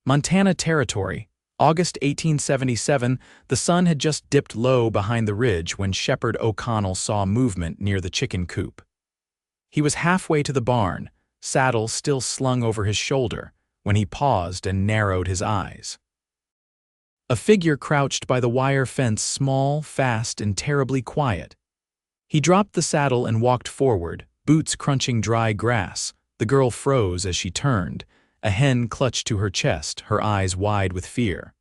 Montana Territory, August 1877. The sun had just dipped low behind the ridge when Shepherd O'Connell saw movement near the chicken coop. He was halfway to the barn, saddle still slung over his shoulder, when he paused and narrowed his eyes. A figure crouched by the wire fence, small, fast, and terribly quiet. He dropped the saddle and walked forward, boots crunching dry grass. The girl froze as she turned. A hen clutched to her chest, her eyes wide with fear.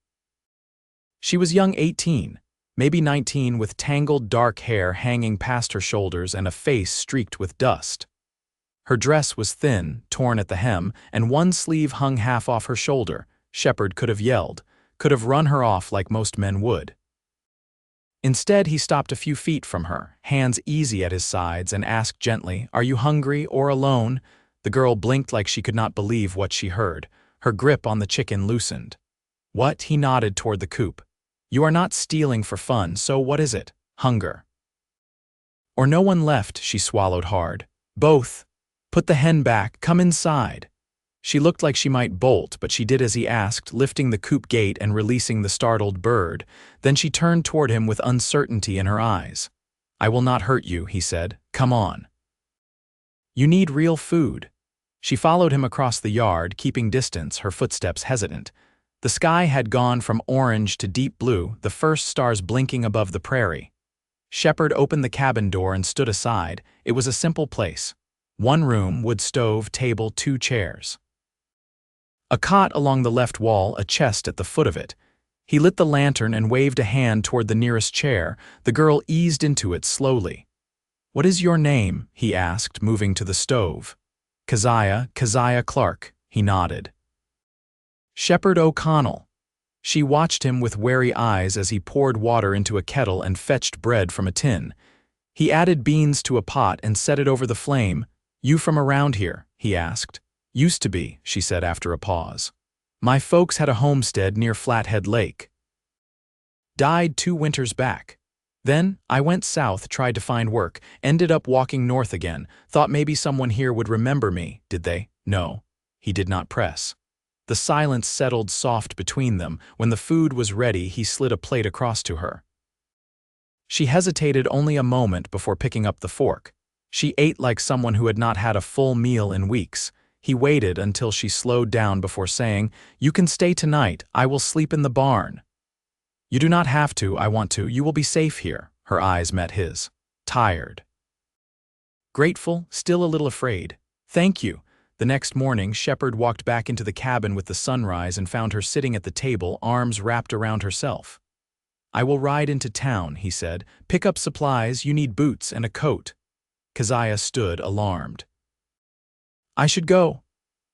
She was young, 18, maybe 19, with tangled dark hair hanging past her shoulders and a face streaked with dust. Her dress was thin, torn at the hem, and one sleeve hung half off her shoulder. Shepherd could have yelled, could have run her off like most men would. Instead, he stopped a few feet from her, hands easy at his sides, and asked gently, "Are you hungry or alone?" The girl blinked like she could not believe what she heard. Her grip on the chicken loosened. "What?" He nodded toward the coop. "You are not stealing for fun, so what is it? Hunger?" "Or no one left," she swallowed hard. "Both. Put the hen back, come inside." She looked like she might bolt, but she did as he asked, lifting the coop gate and releasing the startled bird. Then she turned toward him with uncertainty in her eyes. "I will not hurt you," he said. "Come on. You need real food." She followed him across the yard, keeping distance, her footsteps hesitant. The sky had gone from orange to deep blue, the first stars blinking above the prairie. Shepherd opened the cabin door and stood aside. It was a simple place. One room, wood stove, table, 2 chairs. A cot along the left wall, a chest at the foot of it. He lit the lantern and waved a hand toward the nearest chair. The girl eased into it slowly. "What is your name?" he asked, moving to the stove. Keziah Clarke," he nodded. "Shepherd O'Connell." She watched him with wary eyes as he poured water into a kettle and fetched bread from a tin. He added beans to a pot and set it over the flame. "You from around here?" he asked. "Used to be," she said after a pause. "My folks had a homestead near Flathead Lake. Died 2 winters back. Then, I went south, tried to find work, ended up walking north again, thought maybe someone here would remember me. Did they? No." He did not press. The silence settled soft between them. When the food was ready, he slid a plate across to her. She hesitated only a moment before picking up the fork. She ate like someone who had not had a full meal in weeks. He waited until she slowed down before saying, "You can stay tonight. I will sleep in the barn." "You do not have to. I want to. You will be safe here." Her eyes met his. Tired. Grateful, still a little afraid. "Thank you." The next morning, Shepherd walked back into the cabin with the sunrise and found her sitting at the table, arms wrapped around herself. "I will ride into town," he said. "Pick up supplies. You need boots and a coat." Keziah stood, alarmed. "I should go."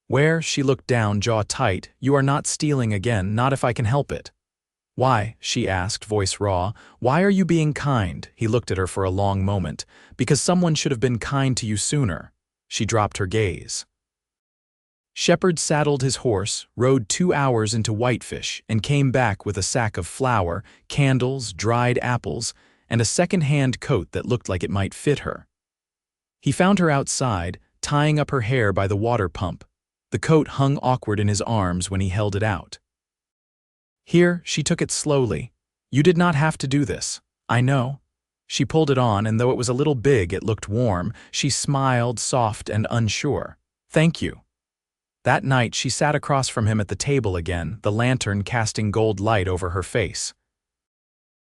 "Where?" She looked down, jaw tight. "You are not stealing again, not if I can help it." "Why?" she asked, voice raw. "Why are you being kind?" He looked at her for a long moment. "Because someone should have been kind to you sooner." She dropped her gaze. Shepherd saddled his horse, rode 2 hours into Whitefish, and came back with a sack of flour, candles, dried apples, and a second-hand coat that looked like it might fit her. He found her outside, tying up her hair by the water pump. The coat hung awkward in his arms when he held it out. "Here," she took it slowly. "You did not have to do this. I know." She pulled it on, and though it was a little big, it looked warm. She smiled, soft and unsure. "Thank you." That night, she sat across from him at the table again, the lantern casting gold light over her face.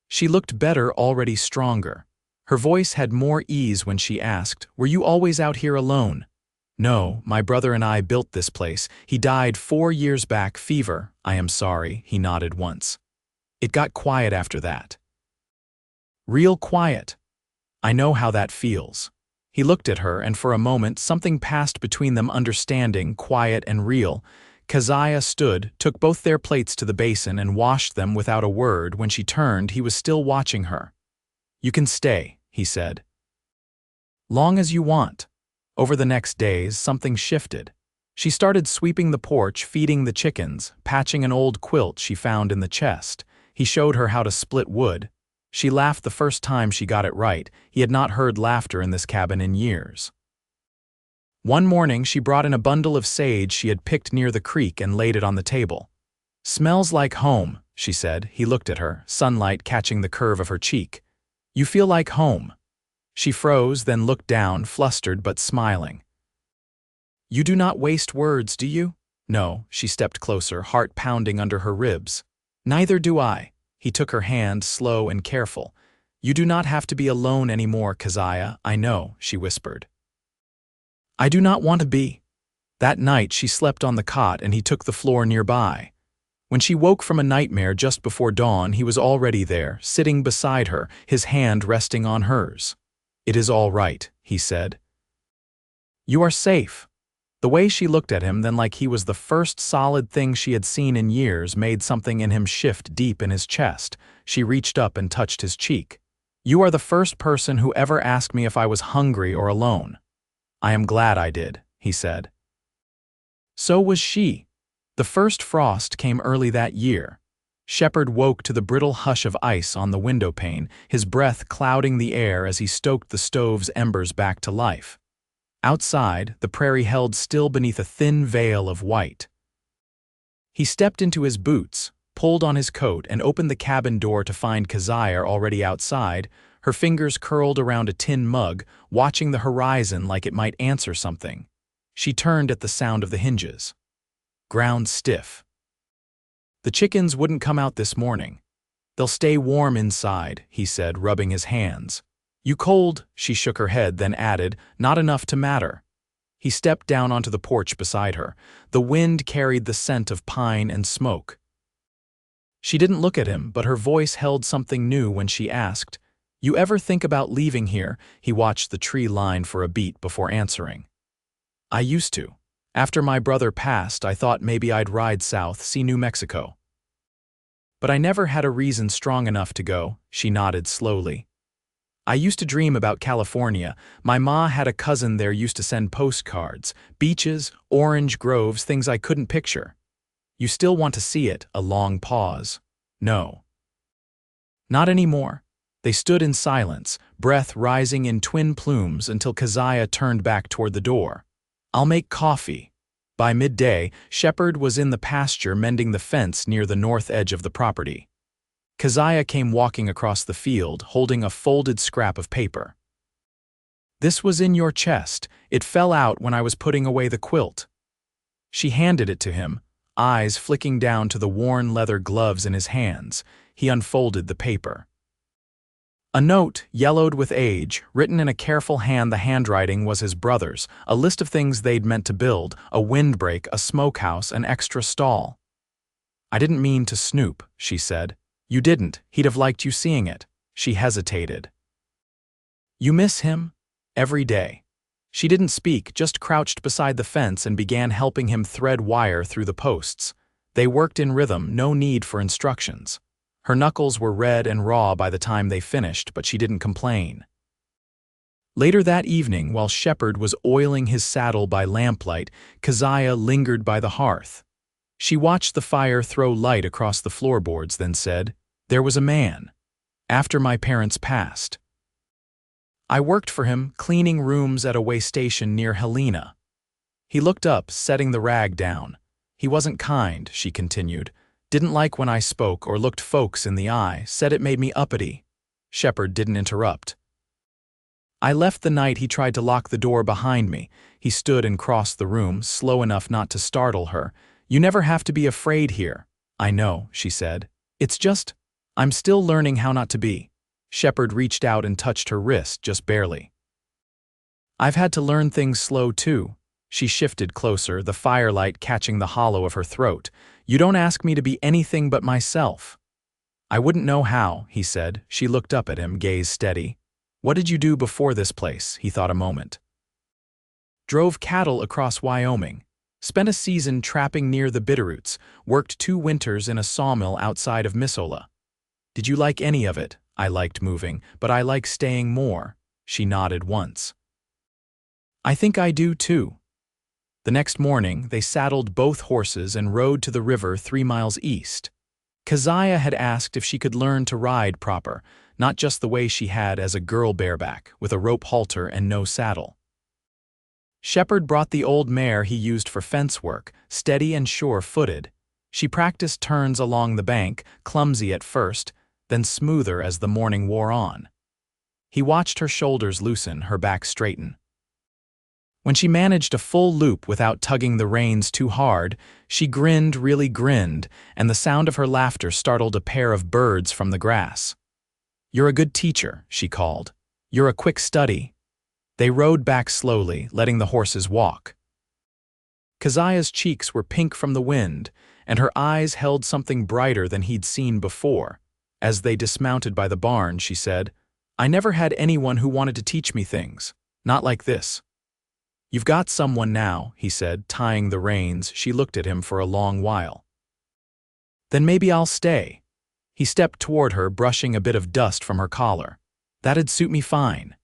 She looked better, already stronger. Her voice had more ease when she asked, "Were you always out here alone?" "No, my brother and I built this place. He died 4 years back, fever." "I am sorry," he nodded once. "It got quiet after that." "Real quiet." "I know how that feels." He looked at her, and for a moment something passed between them, understanding, quiet and real. Keziah stood, took both their plates to the basin and washed them without a word. When she turned, he was still watching her. "You can stay," he said. "Long as you want." Over the next days, something shifted. She started sweeping the porch, feeding the chickens, patching an old quilt she found in the chest. He showed her how to split wood. She laughed the first time she got it right. He had not heard laughter in this cabin in years. One morning, she brought in a bundle of sage she had picked near the creek and laid it on the table. "Smells like home," she said. He looked at her, sunlight catching the curve of her cheek. "You feel like home." She froze, then looked down, flustered but smiling. "You do not waste words, do you?" "No," she stepped closer, heart pounding under her ribs. "Neither do I." He took her hand, slow and careful. "You do not have to be alone anymore, Keziah, I know," she whispered. "I do not want to be." That night she slept on the cot and he took the floor nearby. When she woke from a nightmare just before dawn, he was already there, sitting beside her, his hand resting on hers. "It is all right," he said. "You are safe." The way she looked at him, then like he was the first solid thing she had seen in years, made something in him shift deep in his chest. She reached up and touched his cheek. "You are the first person who ever asked me if I was hungry or alone." "I am glad I did," he said. So was she. The first frost came early that year. Shepard woke to the brittle hush of ice on the windowpane, his breath clouding the air as he stoked the stove's embers back to life. Outside, the prairie held still beneath a thin veil of white. He stepped into his boots, pulled on his coat, and opened the cabin door to find Keziah already outside, her fingers curled around a tin mug, watching the horizon like it might answer something. She turned at the sound of the hinges. Ground stiff. "The chickens wouldn't come out this morning. They'll stay warm inside," he said, rubbing his hands. "You cold?" She shook her head, then added, "Not enough to matter." He stepped down onto the porch beside her. The wind carried the scent of pine and smoke. She didn't look at him, but her voice held something new when she asked, "You ever think about leaving here?" He watched the tree line for a beat before answering. "I used to. After my brother passed, I thought maybe I'd ride south, see New Mexico. But I never had a reason strong enough to go." She nodded slowly. "I used to dream about California. My ma had a cousin there, used to send postcards. Beaches, orange groves, things I couldn't picture." "You still want to see it?" A long pause. "No." "Not anymore." They stood in silence, breath rising in twin plumes until Keziah turned back toward the door. "I'll make coffee." By midday, Shepard was in the pasture mending the fence near the north edge of the property. Keziah came walking across the field, holding a folded scrap of paper. "This was in your chest. It fell out when I was putting away the quilt." She handed it to him, eyes flicking down to the worn leather gloves in his hands. He unfolded the paper. A note, yellowed with age, written in a careful hand. The handwriting was his brother's, a list of things they'd meant to build: a windbreak, a smokehouse, an extra stall. "I didn't mean to snoop," she said. "You didn't. He'd have liked you seeing it." She hesitated. "You miss him?" "Every day." She didn't speak, just crouched beside the fence and began helping him thread wire through the posts. They worked in rhythm, no need for instructions. Her knuckles were red and raw by the time they finished, but she didn't complain. Later that evening, while Shepard was oiling his saddle by lamplight, Keziah lingered by the hearth. She watched the fire throw light across the floorboards, then said, "There was a man. After my parents passed. I worked for him, cleaning rooms at a way station near Helena." He looked up, setting the rag down. "He wasn't kind," she continued. "Didn't like when I spoke or looked folks in the eye, said it made me uppity." Shepard didn't interrupt. "I left the night he tried to lock the door behind me." He stood and crossed the room, slow enough not to startle her. "You never have to be afraid here." "I know," she said. "It's just, I'm still learning how not to be." Shepard reached out and touched her wrist, just barely. "I've had to learn things slow too." She shifted closer, the firelight catching the hollow of her throat. "You don't ask me to be anything but myself." "I wouldn't know how," he said. She looked up at him, gaze steady. "What did you do before this place?" He thought a moment. "Drove cattle across Wyoming. Spent a season trapping near the Bitterroots. Worked 2 winters in a sawmill outside of Missoula." "Did you like any of it?" "I liked moving, but I like staying more." She nodded once. "I think I do too." The next morning, they saddled both horses and rode to the river 3 miles east. Keziah had asked if she could learn to ride proper, not just the way she had as a girl bareback, with a rope halter and no saddle. Shepard brought the old mare he used for fence work, steady and sure-footed. She practiced turns along the bank, clumsy at first, then smoother as the morning wore on. He watched her shoulders loosen, her back straighten. When she managed a full loop without tugging the reins too hard, she grinned, really grinned, and the sound of her laughter startled a pair of birds from the grass. "You're a good teacher," she called. "You're a quick study." They rode back slowly, letting the horses walk. Keziah's cheeks were pink from the wind, and her eyes held something brighter than he'd seen before. As they dismounted by the barn, she said, "I never had anyone who wanted to teach me things. Not like this." "You've got someone now," he said, tying the reins. She looked at him for a long while. "Then maybe I'll stay." He stepped toward her, brushing a bit of dust from her collar. "That'd suit me fine."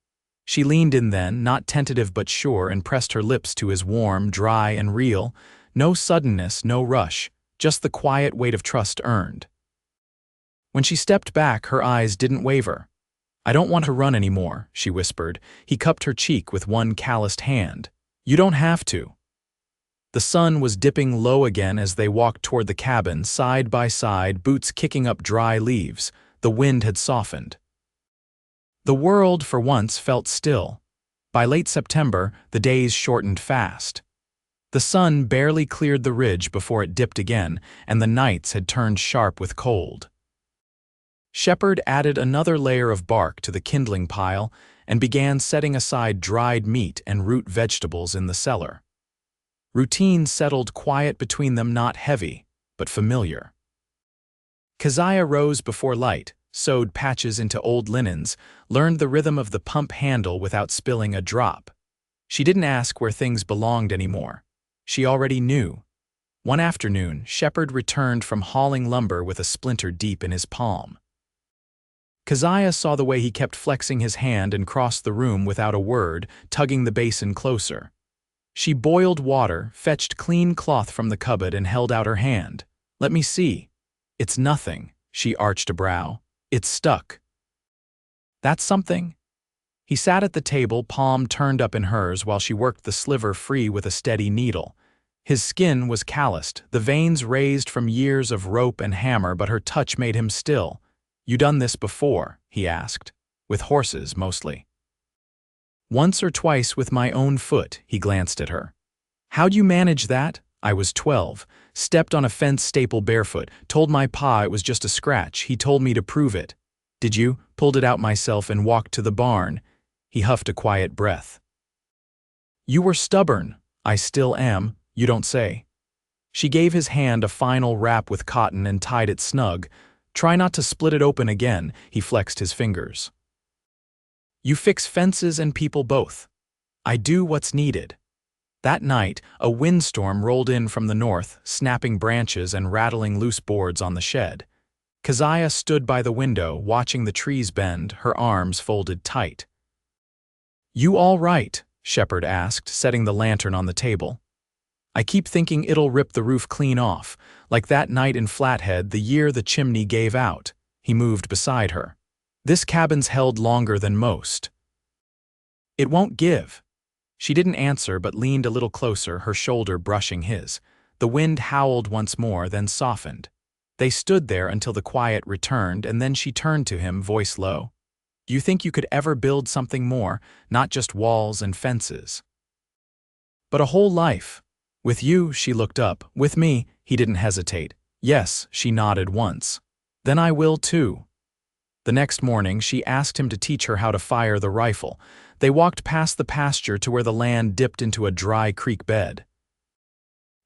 She leaned in then, not tentative but sure, and pressed her lips to his warm, dry and real. No suddenness, no rush, just the quiet weight of trust earned. When she stepped back, her eyes didn't waver. "I don't want to run anymore," she whispered. He cupped her cheek with one calloused hand. "You don't have to." The sun was dipping low again as they walked toward the cabin, side by side, boots kicking up dry leaves. The wind had softened. The world, for once, felt still. By late September, the days shortened fast. The sun barely cleared the ridge before it dipped again, and the nights had turned sharp with cold. Shepherd added another layer of bark to the kindling pile and began setting aside dried meat and root vegetables in the cellar. Routine settled quiet between them, not heavy, but familiar. Keziah rose before light, sewed patches into old linens, learned the rhythm of the pump handle without spilling a drop. She didn't ask where things belonged anymore. She already knew. One afternoon, Shepherd returned from hauling lumber with a splinter deep in his palm. Keziah saw the way he kept flexing his hand and crossed the room without a word, tugging the basin closer. She boiled water, fetched clean cloth from the cupboard, and held out her hand. "Let me see." "It's nothing." She arched a brow. "It's stuck." "That's something." He sat at the table, palm turned up in hers, while she worked the sliver free with a steady needle. His skin was calloused, the veins raised from years of rope and hammer, but her touch made him still. "You done this before?" he asked. "With horses, mostly." "Once or twice with my own foot," he glanced at her. "How'd you manage that?" "I was 12. Stepped on a fence staple barefoot. Told my pa it was just a scratch. He told me to prove it." "Did you?" "Pulled it out myself and walked to the barn." He huffed a quiet breath. "You were stubborn." "I still am. You don't say." She gave his hand a final wrap with cotton and tied it snug. "Try not to split it open again." He flexed his fingers. "You fix fences and people both." "I do what's needed." That night, a windstorm rolled in from the north, snapping branches and rattling loose boards on the shed. Keziah stood by the window, watching the trees bend, her arms folded tight. "You all right?" Shepherd asked, setting the lantern on the table. "I keep thinking it'll rip the roof clean off, like that night in Flathead, the year the chimney gave out." He moved beside her. "This cabin's held longer than most." "It won't give." She didn't answer but leaned a little closer, her shoulder brushing his. The wind howled once more, then softened. They stood there until the quiet returned, and then she turned to him, voice low. "Do you think you could ever build something more, not just walls and fences, but a whole life?" "With you," she looked up. "With me," he didn't hesitate. "Yes," she nodded once. "Then I will too." The next morning, she asked him to teach her how to fire the rifle. They walked past the pasture to where the land dipped into a dry creek bed.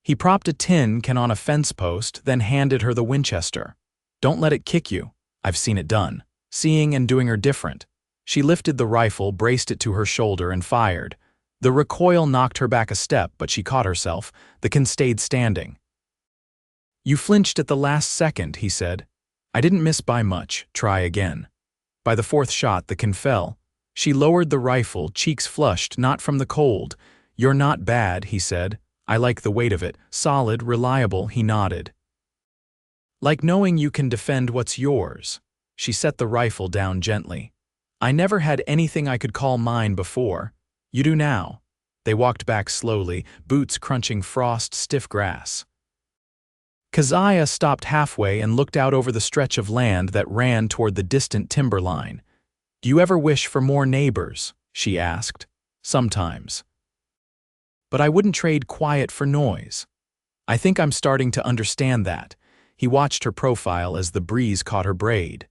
He propped a tin can on a fence post, then handed her the Winchester. "Don't let it kick you. I've seen it done." Seeing and doing her different. She lifted the rifle, braced it to her shoulder, and fired. The recoil knocked her back a step, but she caught herself. The can stayed standing. "You flinched at the last second," he said. "I didn't miss by much. Try again." By the fourth shot, the can fell. She lowered the rifle, cheeks flushed, not from the cold. "You're not bad," he said. "I like the weight of it. Solid, reliable." He nodded. "Like knowing you can defend what's yours." She set the rifle down gently. "I never had anything I could call mine before. You do now." They walked back slowly, boots crunching frost, stiff grass. Keziah stopped halfway and looked out over the stretch of land that ran toward the distant timberline. "Do you ever wish for more neighbors?" she asked. "Sometimes. But I wouldn't trade quiet for noise. I think I'm starting to understand that." He watched her profile as the breeze caught her braid.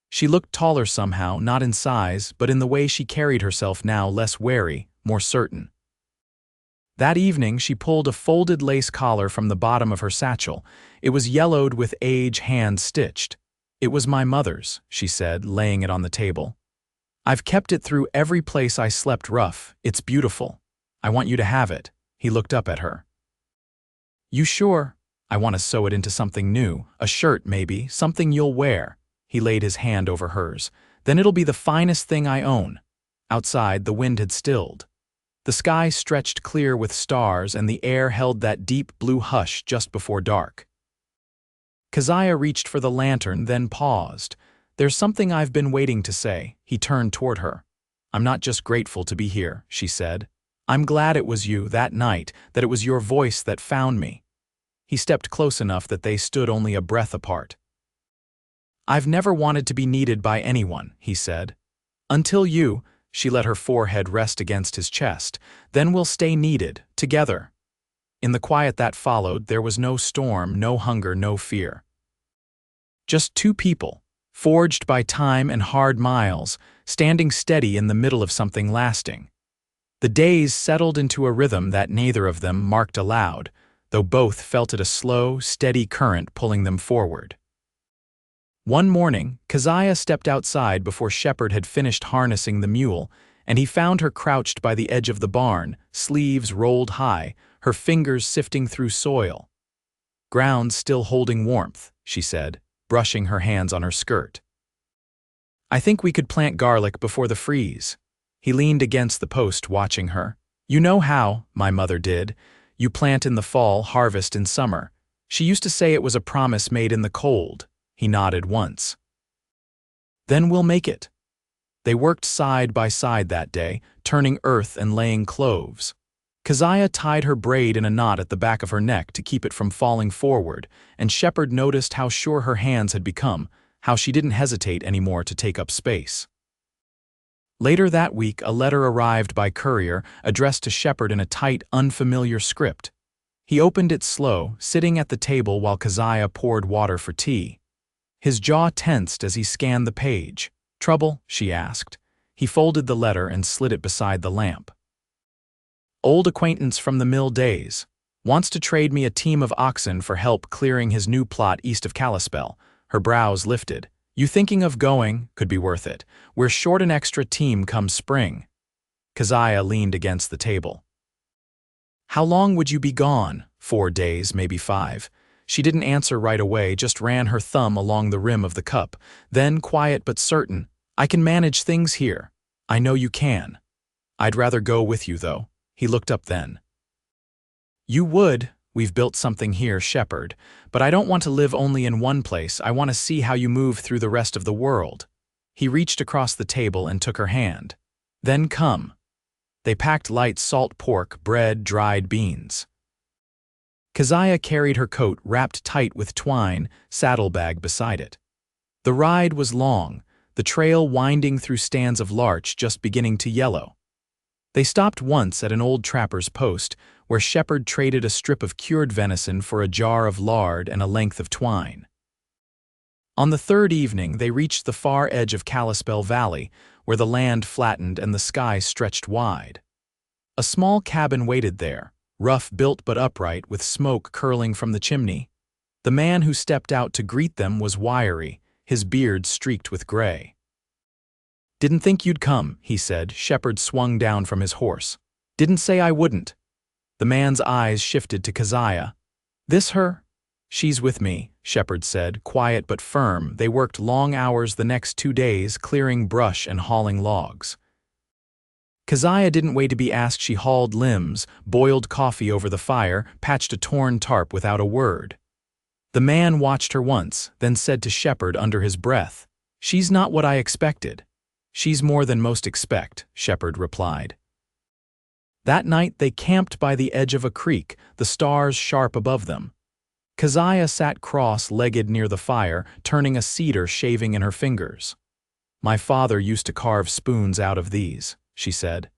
She looked taller somehow, not in size, but in the way she carried herself now, less wary, more certain. That evening, she pulled a folded lace collar from the bottom of her satchel. It was yellowed with age, hand-stitched. "It was my mother's," she said, laying it on the table. "I've kept it through every place I slept rough. It's beautiful. I want you to have it." He looked up at her. "You sure? I want to sew it into something new, a shirt maybe, something you'll wear." He laid his hand over hers. "Then it'll be the finest thing I own." Outside, the wind had stilled. The sky stretched clear with stars and the air held that deep blue hush just before dark. Keziah reached for the lantern, then paused. "There's something I've been waiting to say." He turned toward her. "I'm not just grateful to be here," she said. "I'm glad it was you, that night, that it was your voice that found me." He stepped close enough that they stood only a breath apart. "I've never wanted to be needed by anyone," he said. "Until you." She let her forehead rest against his chest. "Then we'll stay needed, together." In the quiet that followed, there was no storm, no hunger, no fear. Just two people, forged by time and hard miles, standing steady in the middle of something lasting. The days settled into a rhythm that neither of them marked aloud, though both felt it a slow, steady current pulling them forward. One morning, Keziah stepped outside before Shepherd had finished harnessing the mule, and he found her crouched by the edge of the barn, sleeves rolled high, her fingers sifting through soil. "Ground still holding warmth," she said, brushing her hands on her skirt. "I think we could plant garlic before the freeze." He leaned against the post, watching her. "You know how, my mother did. You plant in the fall, harvest in summer. She used to say it was a promise made in the cold." He nodded once. "Then we'll make it." They worked side by side that day, turning earth and laying cloves. Keziah tied her braid in a knot at the back of her neck to keep it from falling forward, and Shepherd noticed how sure her hands had become, how she didn't hesitate anymore to take up space. Later that week, a letter arrived by courier, addressed to Shepherd in a tight, unfamiliar script. He opened it slow, sitting at the table while Keziah poured water for tea. His jaw tensed as he scanned the page. "Trouble?" she asked. He folded the letter and slid it beside the lamp. "Old acquaintance from the mill days. Wants to trade me a team of oxen for help clearing his new plot east of Kalispell." Her brows lifted. "You thinking of going? Could be worth it. We're short an extra team come spring." Keziah leaned against the table. "How long would you be gone?" 4 days, maybe 5. She didn't answer right away, just ran her thumb along the rim of the cup. Then, quiet but certain, "I can manage things here." "I know you can." "I'd rather go with you, though." He looked up then. "You would. We've built something here, Shepherd. But I don't want to live only in one place. I want to see how you move through the rest of the world." He reached across the table and took her hand. "Then come." They packed light salt pork, bread, dried beans. Keziah carried her coat wrapped tight with twine, saddlebag beside it. The ride was long, the trail winding through stands of larch just beginning to yellow. They stopped once at an old trapper's post, where Shepherd traded a strip of cured venison for a jar of lard and a length of twine. On the third evening, they reached the far edge of Kalispell Valley, where the land flattened and the sky stretched wide. A small cabin waited there, rough-built but upright, with smoke curling from the chimney. The man who stepped out to greet them was wiry, his beard streaked with gray. "Didn't think you'd come," he said. Shepherd swung down from his horse. "Didn't say I wouldn't." The man's eyes shifted to Keziah. "This her?" "She's with me," Shepherd said, quiet but firm. They worked long hours the next 2 days, clearing brush and hauling logs. Keziah didn't wait to be asked. She hauled limbs, boiled coffee over the fire, patched a torn tarp without a word. The man watched her once, then said to Shepherd under his breath, "She's not what I expected." "She's more than most expect," Shepherd replied. That night they camped by the edge of a creek, the stars sharp above them. Keziah sat cross-legged near the fire, turning a cedar shaving in her fingers. "My father used to carve spoons out of these," she said.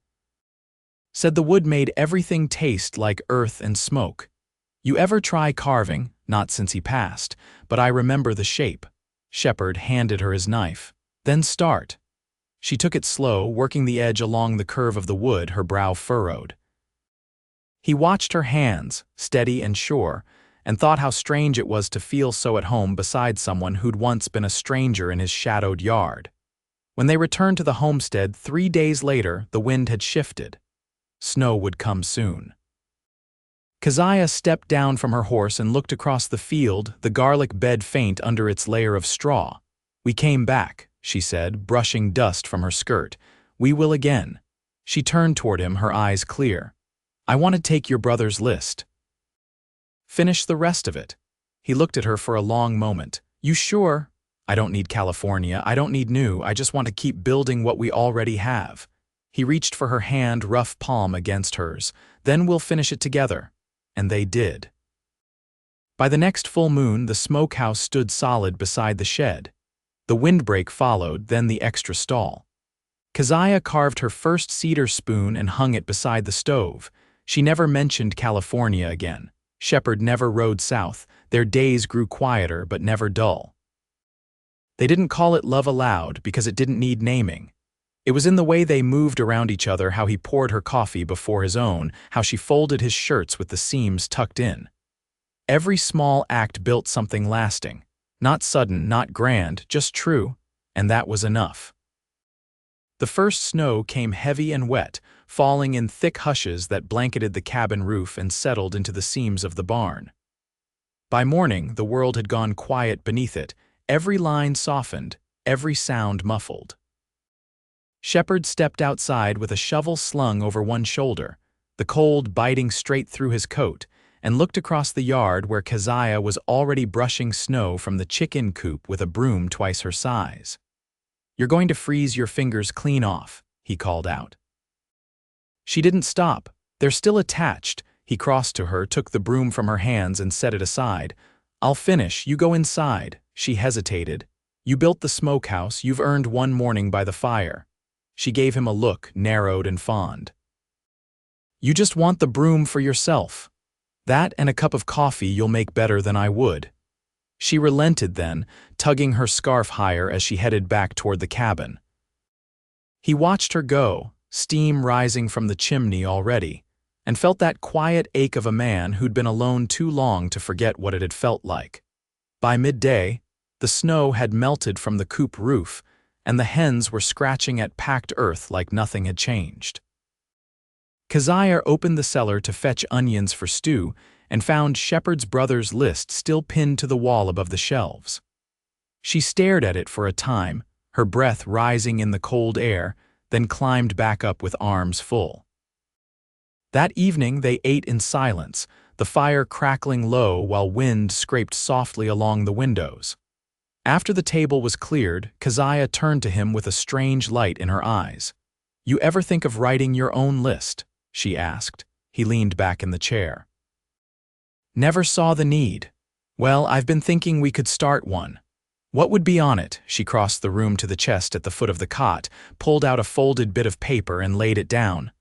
Said the wood made everything taste like earth and smoke. "You ever try carving?" "Not since he passed, but I remember the shape." Shepard handed her his knife. "Then start." She took it slow, working the edge along the curve of the wood, her brow furrowed. He watched her hands, steady and sure, and thought how strange it was to feel so at home beside someone who'd once been a stranger in his shadowed yard. When they returned to the homestead 3 days later, the wind had shifted. Snow would come soon. Keziah stepped down from her horse and looked across the field, the garlic bed faint under its layer of straw. "We came back," she said, brushing dust from her skirt. "We will again." She turned toward him, her eyes clear. "I want to take your brother's list. Finish the rest of it." He looked at her for a long moment. "You sure?" "I don't need California. I don't need new. I just want to keep building what we already have." He reached for her hand, rough palm against hers. "Then we'll finish it together." And they did. By the next full moon, the smokehouse stood solid beside the shed. The windbreak followed, then the extra stall. Keziah carved her first cedar spoon and hung it beside the stove. She never mentioned California again. Shepard never rode south. Their days grew quieter but never dull. They didn't call it love aloud because it didn't need naming. It was in the way they moved around each other, how he poured her coffee before his own, how she folded his shirts with the seams tucked in. Every small act built something lasting. Not sudden, not grand, just true, and that was enough. The first snow came heavy and wet, falling in thick hushes that blanketed the cabin roof and settled into the seams of the barn. By morning, the world had gone quiet beneath it, every line softened, every sound muffled. Shepard stepped outside with a shovel slung over one shoulder, the cold biting straight through his coat, and looked across the yard where Keziah was already brushing snow from the chicken coop with a broom twice her size. "You're going to freeze your fingers clean off," he called out. She didn't stop. "They're still attached." He crossed to her, took the broom from her hands and set it aside. "I'll finish. You go inside." She hesitated. "You built the smokehouse. You've earned one morning by the fire." She gave him a look, narrowed and fond. "You just want the broom for yourself. That and a cup of coffee you'll make better than I would." She relented then, tugging her scarf higher as she headed back toward the cabin. He watched her go, steam rising from the chimney already, and felt that quiet ache of a man who'd been alone too long to forget what it had felt like. By midday, the snow had melted from the coop roof, and the hens were scratching at packed earth like nothing had changed. Keziah opened the cellar to fetch onions for stew and found Shepard's brother's list still pinned to the wall above the shelves. She stared at it for a time, her breath rising in the cold air, then climbed back up with arms full. That evening they ate in silence, the fire crackling low while wind scraped softly along the windows. After the table was cleared, Keziah turned to him with a strange light in her eyes. "You ever think of writing your own list?" she asked. He leaned back in the chair. "Never saw the need. Well, I've been thinking we could start one." "What would be on it?" She crossed the room to the chest at the foot of the cot, pulled out a folded bit of paper and laid it down.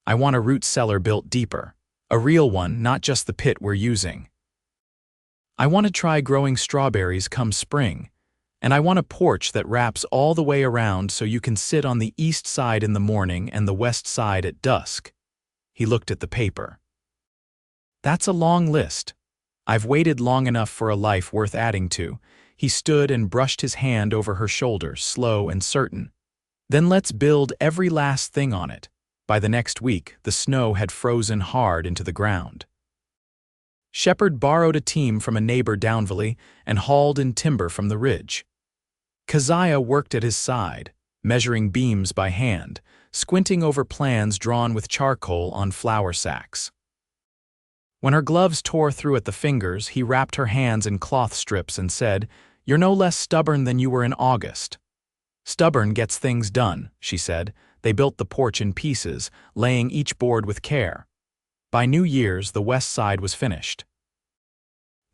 "I want a root cellar built deeper. A real one, not just the pit we're using. I want to try growing strawberries come spring, and I want a porch that wraps all the way around so you can sit on the east side in the morning and the west side at dusk." He looked at the paper. "That's a long list. I've waited long enough for a life worth adding to." He stood and brushed his hand over her shoulder, slow and certain. "Then let's build every last thing on it." By the next week, the snow had frozen hard into the ground. Shepard borrowed a team from a neighbor downvalley and hauled in timber from the ridge. Keziah worked at his side, measuring beams by hand, squinting over plans drawn with charcoal on flour sacks. When her gloves tore through at the fingers, he wrapped her hands in cloth strips and said, "You're no less stubborn than you were in August." "Stubborn gets things done," she said. They built the porch in pieces, laying each board with care. By New Year's, the west side was finished.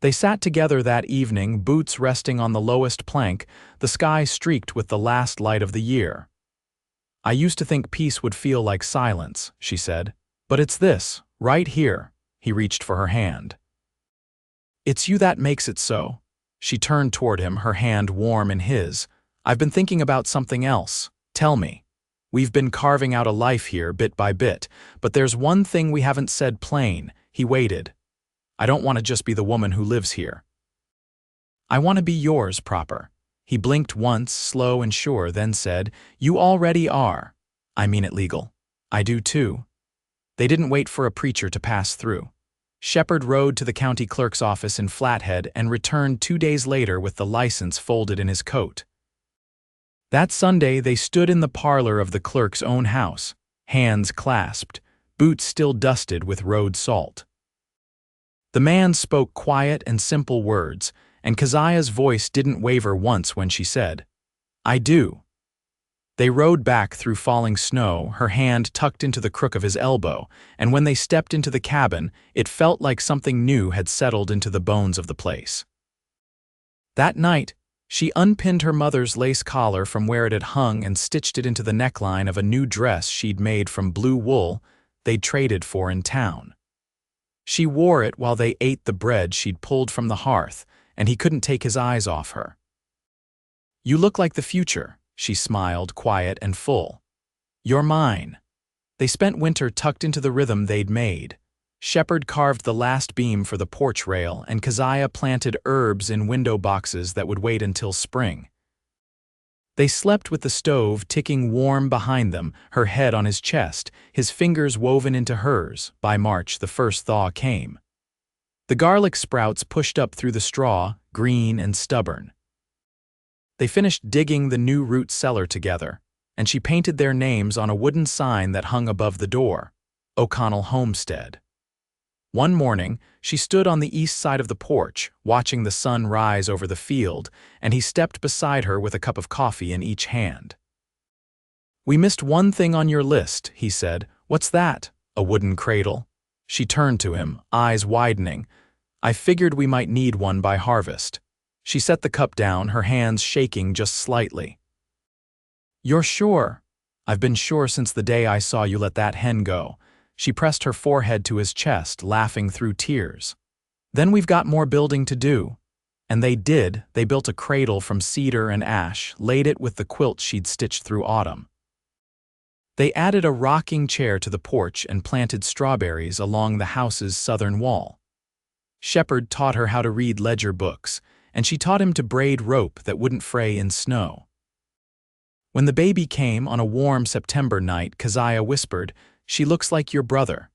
They sat together that evening, boots resting on the lowest plank, the sky streaked with the last light of the year. "I used to think peace would feel like silence," she said. "But it's this, right here." He reached for her hand. "It's you that makes it so." She turned toward him, her hand warm in his. "I've been thinking about something else. Tell me. We've been carving out a life here, bit by bit, but there's one thing we haven't said plain." He waited. "I don't want to just be the woman who lives here. I want to be yours proper." He blinked once, slow and sure, then said, "You already are. I mean it legal. I do too." They didn't wait for a preacher to pass through. Shepard rode to the county clerk's office in Flathead and returned 2 days later with the license folded in his coat. That Sunday they stood in the parlor of the clerk's own house, hands clasped, boots still dusted with road salt. The man spoke quiet and simple words, and Keziah's voice didn't waver once when she said, "I do." They rode back through falling snow, her hand tucked into the crook of his elbow, and when they stepped into the cabin, it felt like something new had settled into the bones of the place. That night, she unpinned her mother's lace collar from where it had hung and stitched it into the neckline of a new dress she'd made from blue wool they'd traded for in town. She wore it while they ate the bread she'd pulled from the hearth, and he couldn't take his eyes off her. "You look like the future," she smiled, quiet and full. "You're mine." They spent winter tucked into the rhythm they'd made. Shepard carved the last beam for the porch rail, and Keziah planted herbs in window boxes that would wait until spring. They slept with the stove ticking warm behind them, her head on his chest, his fingers woven into hers. By March, the first thaw came. The garlic sprouts pushed up through the straw, green and stubborn. They finished digging the new root cellar together, and she painted their names on a wooden sign that hung above the door, O'Connell Homestead. One morning, she stood on the east side of the porch, watching the sun rise over the field, and he stepped beside her with a cup of coffee in each hand. "We missed one thing on your list," he said. "What's that?" "A wooden cradle." She turned to him, eyes widening. "I figured we might need one by harvest." She set the cup down, her hands shaking just slightly. "You're sure?" "I've been sure since the day I saw you let that hen go." She pressed her forehead to his chest, laughing through tears. "Then we've got more building to do." And they did. They built a cradle from cedar and ash, laid it with the quilt she'd stitched through autumn. They added a rocking chair to the porch and planted strawberries along the house's southern wall. Shepard taught her how to read ledger books, and she taught him to braid rope that wouldn't fray in snow. When the baby came on a warm September night, Keziah whispered, "She looks like your brother."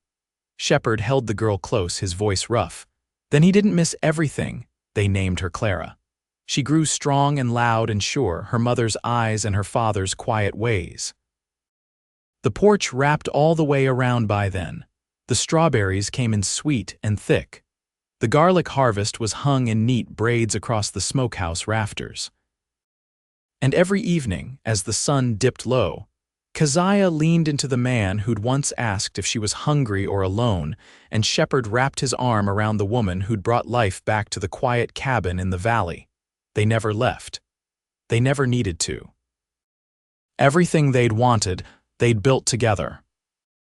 Shepard held the girl close, his voice rough. Then he didn't miss everything. They named her Clara. She grew strong and loud and sure, her mother's eyes and her father's quiet ways. The porch wrapped all the way around by then. The strawberries came in sweet and thick. The garlic harvest was hung in neat braids across the smokehouse rafters. And every evening, as the sun dipped low, Keziah leaned into the man who'd once asked if she was hungry or alone, and Shepard wrapped his arm around the woman who'd brought life back to the quiet cabin in the valley. They never left. They never needed to. Everything they'd wanted, they'd built together.